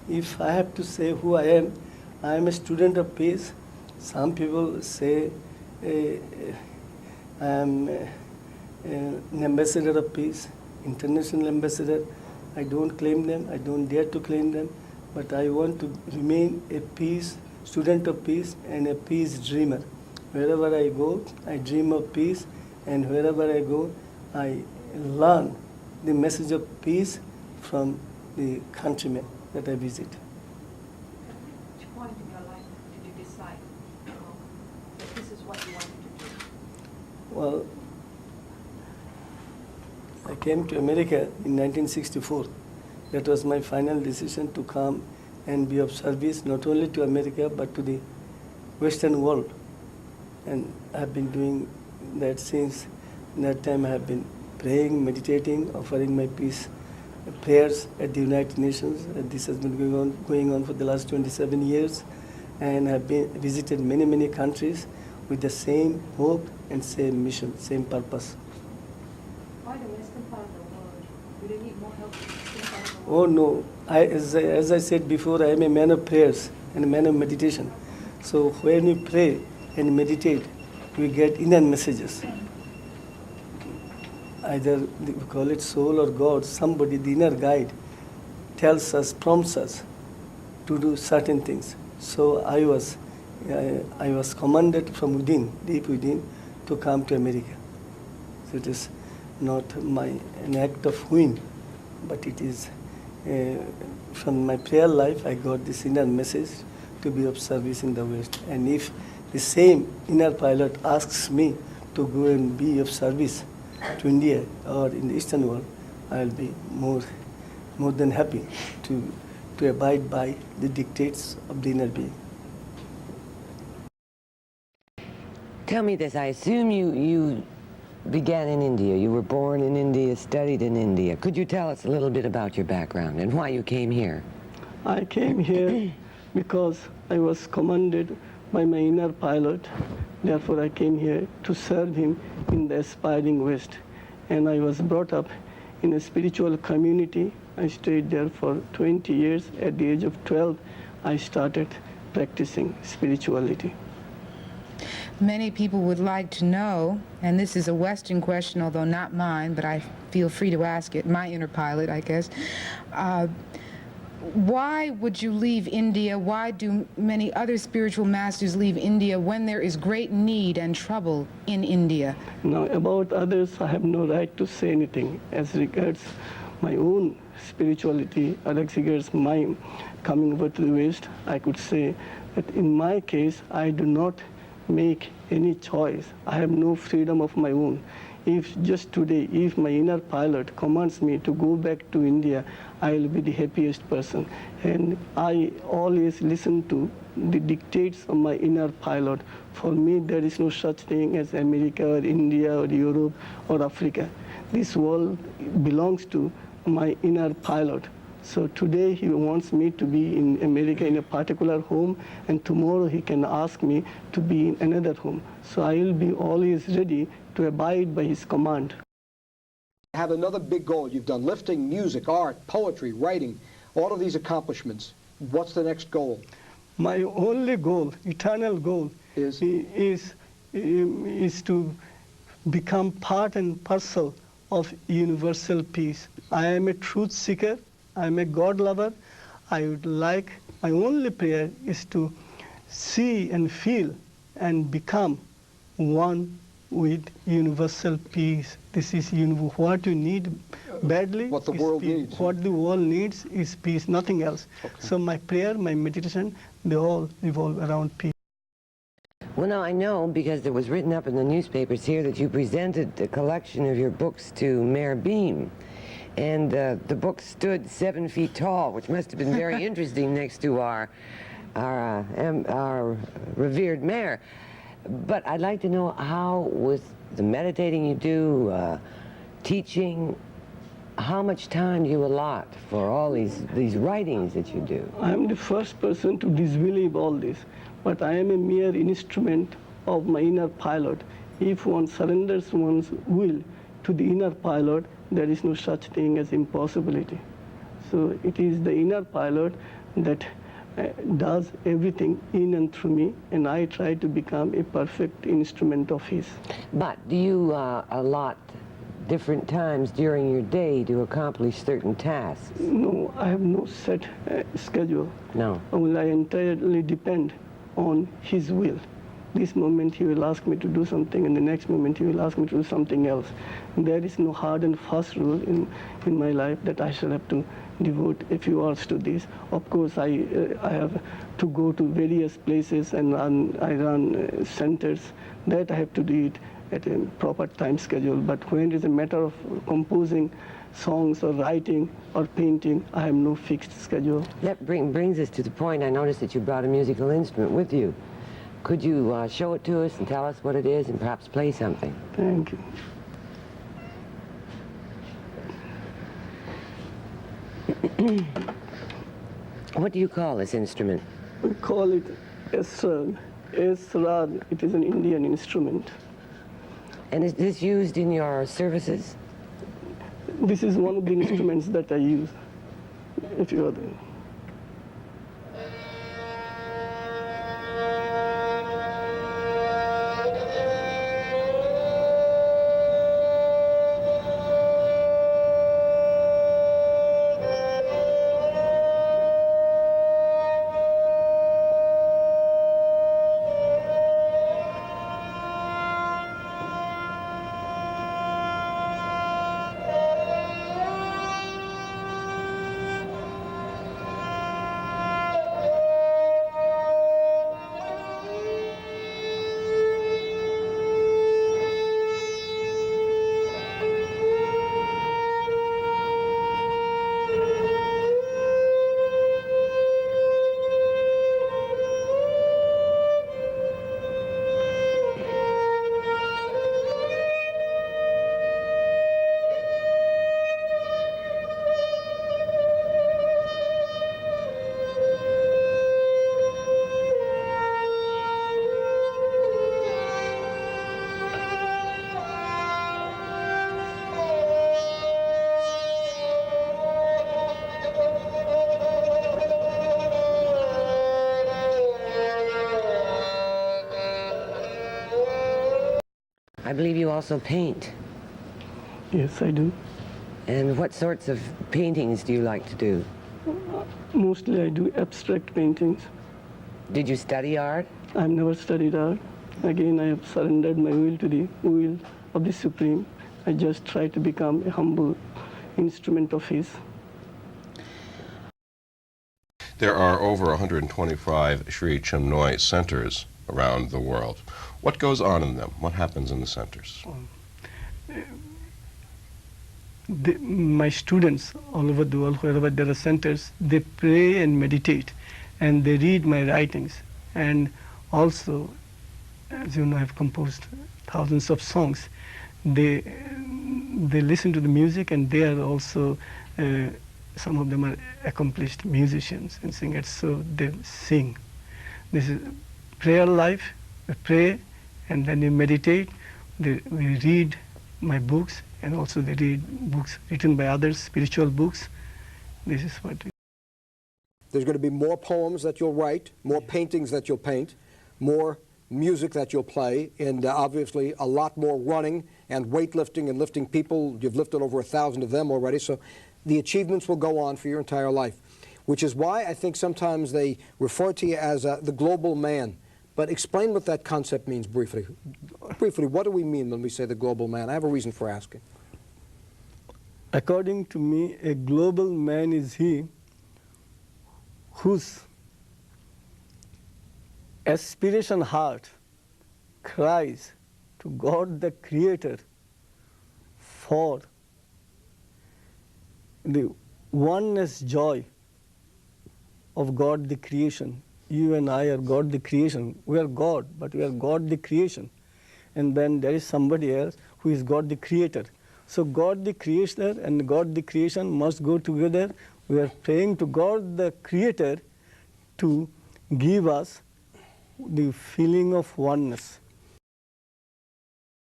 if I have to say who I am a student of peace. Some people say I am an ambassador of peace, international ambassador. I don't claim them, I don't dare to claim them, but I want to remain a peace, student of peace and a peace dreamer. Wherever I go, I dream of peace, and wherever I go, I learn the message of peace from the countrymen that I visit. At which point in your life did you decide that this is what you wanted to do? Well, I came to America in 1964. That was my final decision to come and be of service not only to America but to the Western world. And I have been doing that since that time. I have been praying, meditating, offering my peace prayers at the United Nations. This has been going on for the last 27 years, and I have been visited many countries with the same hope and same mission, same purpose. Why the western part of the world? Do they need more help in the western part of the world? Oh no, as I said before, I am a man of prayers and a man of meditation. So when we pray and meditate, we get inner messages. Either we call it soul or God, somebody, the inner guide, tells us, prompts us to do certain things. So I was commanded from within, deep within, to come to America. So it is not an act of whim, but it is from my prayer life I got this inner message to be of service in the West. And if the same inner pilot asks me to go and be of service to India or in the Eastern world, I will be more than happy to abide by the dictates of the inner being. Tell me this, I assume you began in India. You were born in India, studied in India. Could you tell us a little bit about your background and why you came here? I came here because I was commanded by my inner pilot. Therefore, I came here to serve him in the aspiring West. And I was brought up in a spiritual community. I stayed there for 20 years. At the age of 12, I started practicing spirituality. Many people would like to know, and this is a Western question, although not mine, but I feel free to ask it, my inner pilot, I guess. Why would you leave India? Why do many other spiritual masters leave India when there is great need and trouble in India? Now, about others, I have no right to say anything. As regards my own spirituality, or as regards my coming over to the West, I could say that in my case, I do not make any choice. I have no freedom of my own. If just today, if my inner pilot commands me to go back to India, I will be the happiest person. And I always listen to the dictates of my inner pilot. For me, there is no such thing as America or India or Europe or Africa. This world belongs to my inner pilot. So today he wants me to be in America in a particular home, and tomorrow he can ask me to be in another home. So I will be always ready to abide by his command. Have another big goal. You've done lifting, music, art, poetry, writing, all of these accomplishments. What's the next goal? My only goal, eternal goal, is to become part and parcel of universal peace. I am a truth seeker. I am a God lover. I would like, my only prayer is to see and feel and become one with universal peace. This is what you need badly. What the world peace. needs. What the world needs is peace, nothing else. Okay. So my prayer, my meditation, they all revolve around peace. Well, now I know, because it was written up in the newspapers here, that you presented a collection of your books to Mayor Beam. And the book stood 7 feet tall, which must have been very interesting next to our revered mayor. But I'd like to know how, with the meditating you do, teaching, how much time do you allot for all these writings that you do? I'm the first person to disbelieve all this, but I am a mere instrument of my inner pilot. If one surrenders one's will to the inner pilot, there is no such thing as impossibility. So it is the inner pilot that does everything in and through me, and I try to become a perfect instrument of his. But do you allot different times during your day to accomplish certain tasks? No, I have no set schedule. No. Well, I entirely depend on his will. This moment he will ask me to do something, and the next moment he will ask me to do something else. There is no hard and fast rule in my life that I shall have to devote a few hours to this. Of course, I have to go to various places and I run centers. That I have to do it at a proper time schedule. But when it is a matter of composing songs or writing or painting, I have no fixed schedule. That brings us to the point. I noticed that you brought a musical instrument with you. Could you show it to us and tell us what it is and perhaps play something? Thank you. What do you call this instrument? We call it Esrar. Esrar, it is an Indian instrument. And is this used in your services? This is one of the instruments that I use, if you are there. I believe you also paint. Yes, I do. And what sorts of paintings do you like to do? Mostly I do abstract paintings. Did you study art? I've never studied art. Again, I have surrendered my will to the will of the Supreme. I just try to become a humble instrument of his. There are over 125 Sri Chinmoy centers around the world. What goes on in them? What happens in the centers? My students all over the world, wherever there are centers, they pray and meditate, and they read my writings. And also, as you know, I've composed thousands of songs. They listen to the music, and they are also, some of them are accomplished musicians and singers, so they sing. This is prayer life. We pray, and then we meditate. We read my books, and also they read books written by others, spiritual books. This is what we... There's going to be more poems that you'll write, more paintings that you'll paint, more music that you'll play, and obviously a lot more running and weightlifting and lifting people. You've lifted over 1,000 of them already, so the achievements will go on for your entire life, which is why I think sometimes they refer to you as the global man. But explain what that concept means briefly. Briefly, what do we mean when we say the global man? I have a reason for asking. According to me, a global man is he whose aspiration heart cries to God the Creator for the oneness joy of God the creation. You and I are God the creation. We are God, but we are God the creation. And then there is somebody else who is God the creator. So God the creator and God the creation must go together. We are praying to God the creator to give us the feeling of oneness.